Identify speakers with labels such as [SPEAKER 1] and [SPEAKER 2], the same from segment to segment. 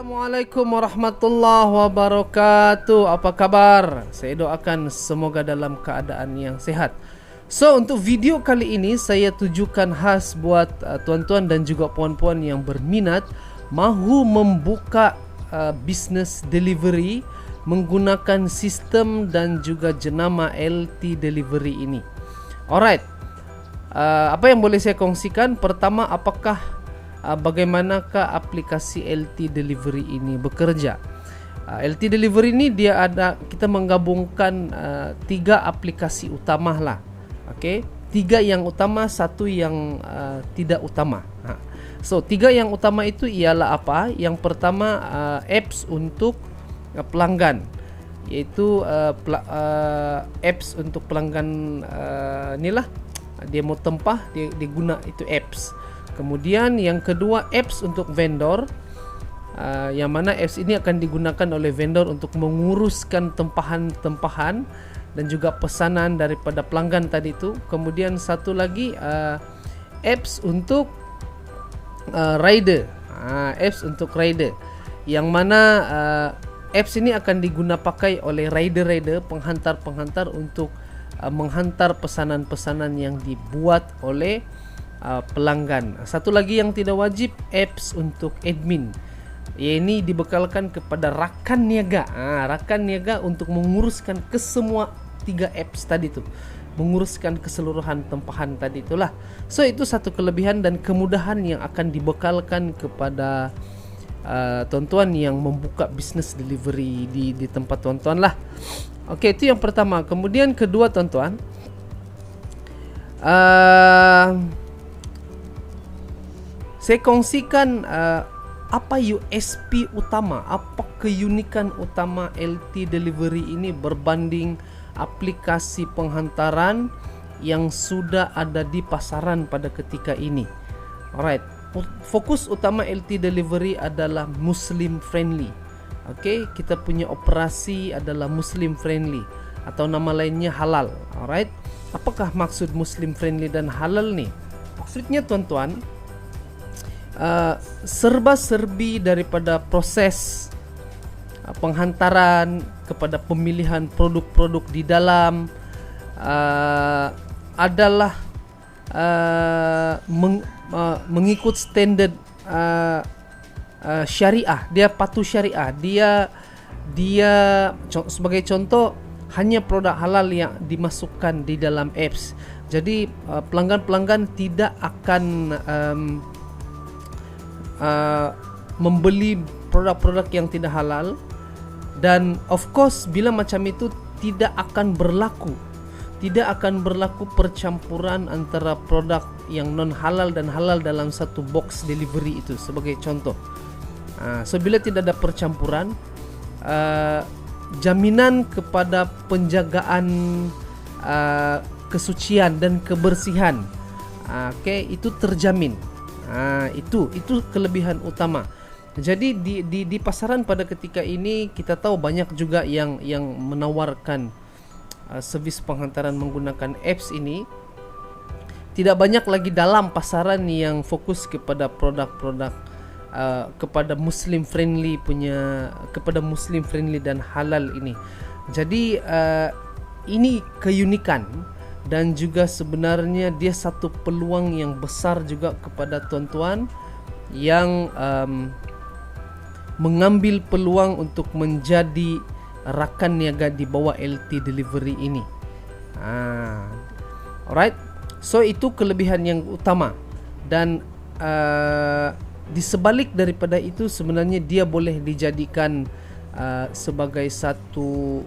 [SPEAKER 1] Assalamualaikum warahmatullahi wabarakatuh. Apa kabar? Saya doakan semoga dalam keadaan yang sehat. So, untuk video kali ini saya tujukan khas buat tuan-tuan dan juga puan-puan yang berminat mahu membuka bisnes delivery menggunakan sistem dan juga jenama LT Delivery ini. Alright. Apa yang boleh saya kongsikan? Pertama, bagaimanakah aplikasi LT Delivery ini bekerja? LT Delivery ini kita menggabungkan 3 aplikasi utama lah. Okey, 3 yang utama, 1 yang tidak utama. So 3 yang utama itu ialah apa? Yang pertama apps untuk pelanggan, iaitu apps untuk pelanggan inilah dia mau tempah dia guna itu apps. Kemudian yang kedua apps untuk vendor, yang mana apps ini akan digunakan oleh vendor untuk menguruskan tempahan dan juga pesanan daripada pelanggan tadi itu. Kemudian satu lagi apps untuk rider, apps untuk rider, yang mana apps ini akan pakai oleh rider-rider, penghantar-penghantar untuk menghantar pesanan-pesanan yang dibuat oleh pelanggan. Satu lagi yang tidak wajib, apps untuk admin. Ini dibekalkan kepada rakan niaga. Rakan niaga untuk menguruskan ke semua 3 apps tadi tu, menguruskan keseluruhan tempahan tadi itulah. So itu satu kelebihan dan kemudahan yang akan dibekalkan kepada tuan-tuan yang membuka bisnes delivery di tempat tuan-tuan lah. Okey, itu yang pertama. Kemudian kedua, tuan-tuan, saya kongsikan apa USP utama, apa keunikan utama LT Delivery ini berbanding aplikasi penghantaran yang sudah ada di pasaran pada ketika ini. Alright, fokus utama LT Delivery adalah Muslim friendly. Okey, kita punya operasi adalah Muslim friendly atau nama lainnya halal. Alright, apakah maksud Muslim friendly dan halal ni? Maksudnya, tuan-tuan, serba-serbi daripada proses penghantaran kepada pemilihan produk-produk di dalam adalah mengikut standard syariah. Dia patuh syariah. Dia sebagai contoh, hanya produk halal yang dimasukkan di dalam apps. Jadi pelanggan-pelanggan tidak akan membeli produk-produk yang tidak halal, dan of course bila macam itu tidak akan berlaku percampuran antara produk yang non halal dan halal dalam satu box delivery itu, sebagai contoh. So bila tidak ada percampuran, jaminan kepada penjagaan kesucian dan kebersihan, itu terjamin. Itu kelebihan utama. Jadi di pasaran pada ketika ini kita tahu banyak juga yang menawarkan servis penghantaran menggunakan apps ini. Tidak banyak lagi dalam pasaran yang fokus kepada produk-produk kepada Muslim friendly dan halal ini. Jadi ini keunikan. Dan juga sebenarnya dia satu peluang yang besar juga kepada tuan-tuan yang mengambil peluang untuk menjadi rakan niaga di bawah LT Delivery ini. Alright, so itu kelebihan yang utama. Dan di sebalik daripada itu, sebenarnya dia boleh dijadikan sebagai satu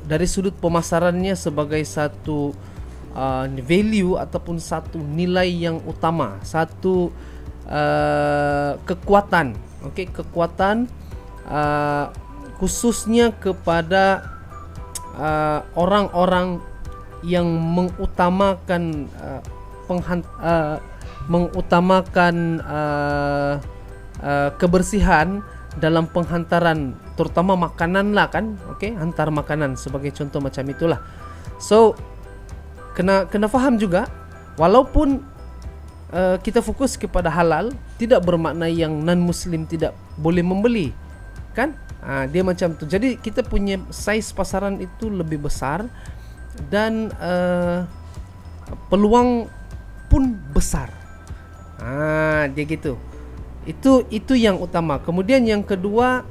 [SPEAKER 1] dari sudut pemasarannya sebagai satu value ataupun satu nilai yang utama, satu kekuatan. Okey, kekuatan khususnya kepada orang-orang yang mengutamakan kebersihan dalam penghantaran, terutama makanan lah kan. Okey, hantar makanan sebagai contoh macam itulah. So kena faham juga, walaupun kita fokus kepada halal, tidak bermakna yang non muslim tidak boleh membeli, kan? Dia macam tu. Jadi kita punya size pasaran itu lebih besar dan peluang pun besar. Dia gitu. Itu yang utama. Kemudian yang kedua,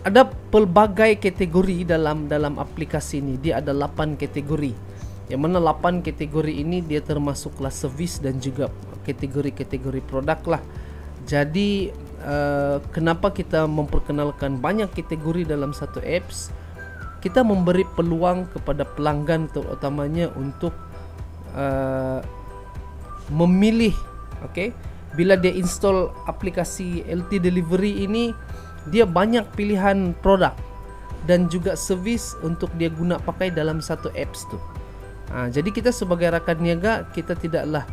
[SPEAKER 1] ada pelbagai kategori dalam aplikasi ini. Dia ada 8 kategori. Yang mana 8 kategori ini dia termasuklah servis dan juga kategori-kategori produk lah. Jadi kenapa kita memperkenalkan banyak kategori dalam satu apps? Kita memberi peluang kepada pelanggan terutamanya untuk memilih, okay? Bila dia install aplikasi LT Delivery ini, dia banyak pilihan produk dan juga servis untuk dia guna pakai dalam satu apps tu. Jadi kita sebagai rakan niaga, kita tidaklah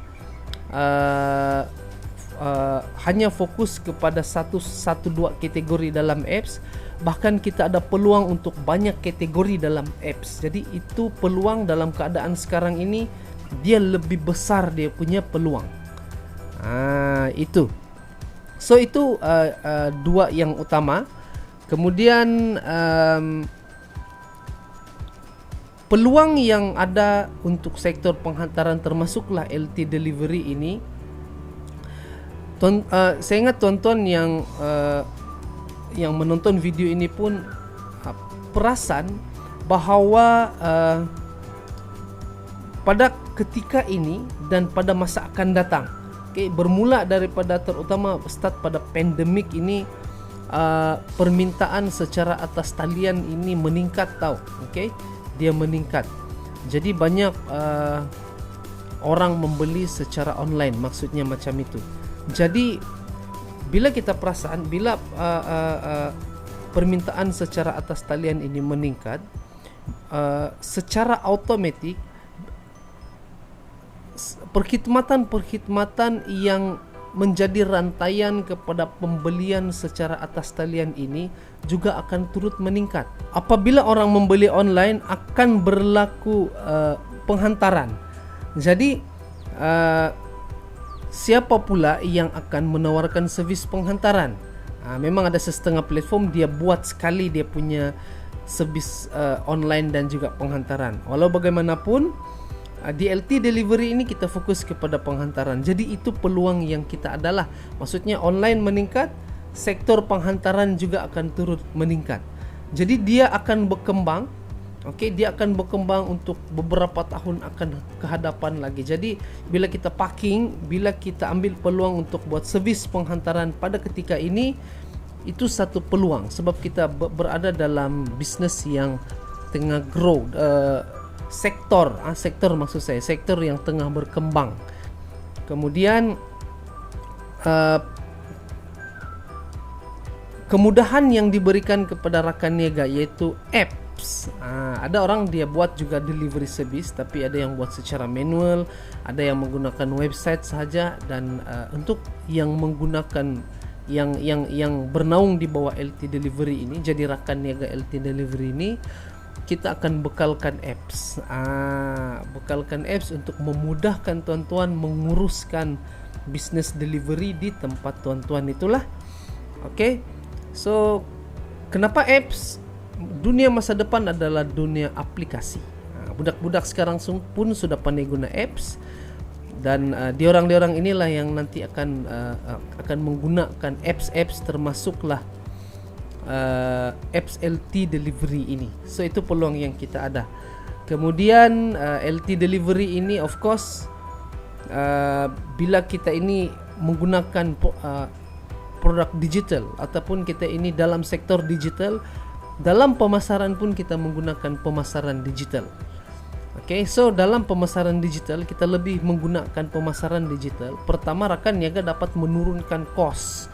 [SPEAKER 1] hanya fokus kepada satu dua kategori dalam apps, bahkan kita ada peluang untuk banyak kategori dalam apps. Jadi itu peluang dalam keadaan sekarang ini, dia lebih besar dia punya peluang. Itu. So itu dua yang utama. Kemudian peluang yang ada untuk sektor penghantaran termasuklah LT Delivery ini. Saya ingat tuan-tuan yang menonton video ini pun perasan bahawa pada ketika ini dan pada masa akan datang, bermula daripada terutama start pada pandemik ini, permintaan secara atas talian ini meningkat tau. Dia meningkat. Jadi banyak orang membeli secara online, maksudnya macam itu. Jadi bila kita perasan, bila permintaan secara atas talian ini meningkat, secara automatik perkhidmatan yang menjadi rantaian kepada pembelian secara atas talian ini juga akan turut meningkat. Apabila orang membeli online, akan berlaku penghantaran. Jadi siapa pula yang akan menawarkan servis penghantaran? Memang ada setengah platform dia buat sekali dia punya servis online dan juga penghantaran. Walau bagaimanapun, di LT Delivery ini kita fokus kepada penghantaran. Jadi itu peluang yang kita adalah. Maksudnya online meningkat, sektor penghantaran juga akan turut meningkat. Jadi dia akan berkembang. Dia akan berkembang untuk beberapa tahun akan ke hadapan lagi. Jadi bila kita parking, bila kita ambil peluang untuk buat servis penghantaran pada ketika ini, itu satu peluang sebab kita berada dalam bisnes yang tengah grow. Sektor maksud saya, sektor yang tengah berkembang. Kemudian kemudahan yang diberikan kepada rakan niaga yaitu apps. Ada orang dia buat juga delivery service, tapi ada yang buat secara manual, ada yang menggunakan website sahaja. Dan untuk yang menggunakan yang bernaung di bawah LT Delivery ini, jadi rakan niaga LT Delivery ini, kita akan bekalkan apps. Bekalkan apps untuk memudahkan tuan-tuan menguruskan bisnes delivery di tempat tuan-tuan itulah. So kenapa apps? Dunia masa depan adalah dunia aplikasi. Budak-budak sekarang pun sudah pandai guna apps, dan diorang inilah yang nanti akan menggunakan apps termasuklah apps LT Delivery ini. So itu peluang yang kita ada. Kemudian LT Delivery ini of course bila kita ini menggunakan produk digital ataupun kita ini dalam sektor digital, dalam pemasaran pun kita menggunakan pemasaran digital. So dalam pemasaran digital kita lebih menggunakan pemasaran digital. Pertama, rakan niaga dapat menurunkan kos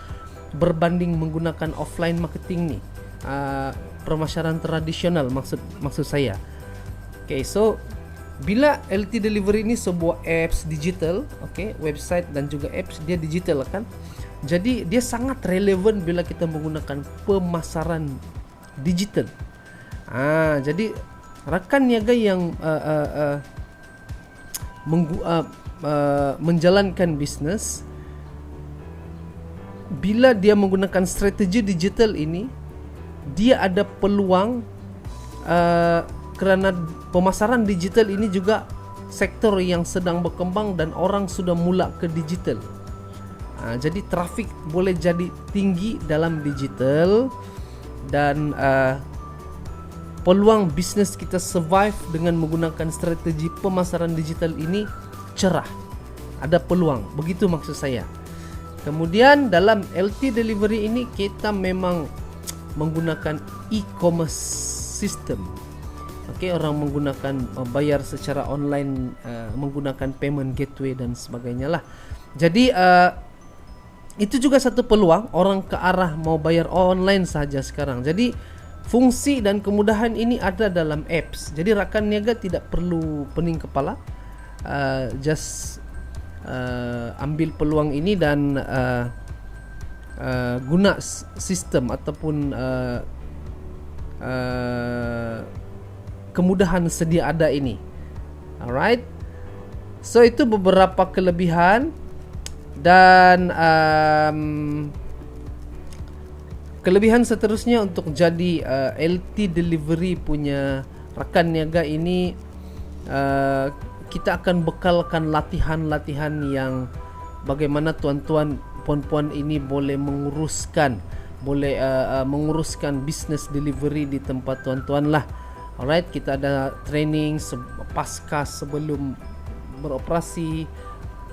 [SPEAKER 1] berbanding menggunakan offline marketing ni, pemasaran tradisional maksud saya. So bila LT Delivery ini sebuah apps digital, website dan juga apps dia digital kan. Jadi dia sangat relevan bila kita menggunakan pemasaran digital. Jadi rakan niaga menjalankan bisnes, bila dia menggunakan strategi digital ini, dia ada peluang kerana pemasaran digital ini juga sektor yang sedang berkembang dan orang sudah mula ke digital. Jadi trafik boleh jadi tinggi dalam digital dan peluang bisnes kita survive dengan menggunakan strategi pemasaran digital ini cerah. Ada peluang, begitu maksud saya. Kemudian dalam LT delivery ini kita memang menggunakan e-commerce system. Okey, orang menggunakan bayar secara online, menggunakan payment gateway dan sebagainya lah. Jadi itu juga satu peluang orang ke arah mau bayar online saja sekarang. Jadi fungsi dan kemudahan ini ada dalam apps. Jadi rakan niaga tidak perlu pening kepala, just ambil peluang ini dan guna sistem ataupun kemudahan sedia ada ini. Alright, so itu beberapa kelebihan. Dan kelebihan seterusnya untuk jadi LT delivery punya rakan niaga ini, kita akan bekalkan latihan-latihan yang bagaimana tuan-tuan puan-puan ini boleh menguruskan business delivery di tempat tuan-tuan lah. Alright, kita ada training pasca sebelum beroperasi,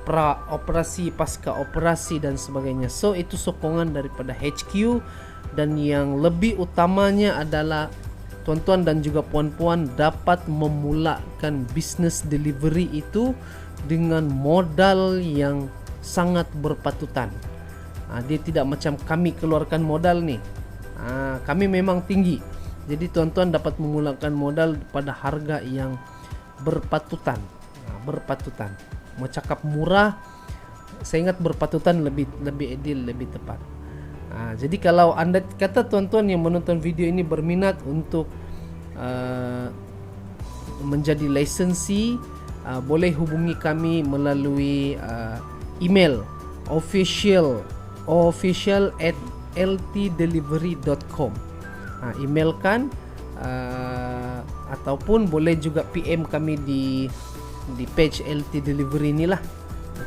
[SPEAKER 1] pra-operasi, pasca operasi dan sebagainya. So itu sokongan daripada HQ, dan yang lebih utamanya adalah tuan-tuan dan juga puan-puan dapat memulakan business delivery itu dengan modal yang sangat berpatutan. Dia tidak macam kami keluarkan modal nih. Kami memang tinggi. Jadi tuan-tuan dapat memulakan modal pada harga yang berpatutan. Berpatutan. Mau cakap murah, saya ingat berpatutan lebih adil, lebih tepat. Jadi kalau anda kata tuan-tuan yang menonton video ini berminat untuk menjadi licensee, boleh hubungi kami melalui email official@ltdelivery.com. Emailkan, ataupun boleh juga PM kami di page LT Delivery inilah.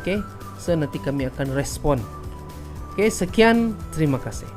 [SPEAKER 1] Okay, so nanti kami akan respon. Okay, sekian, terima kasih.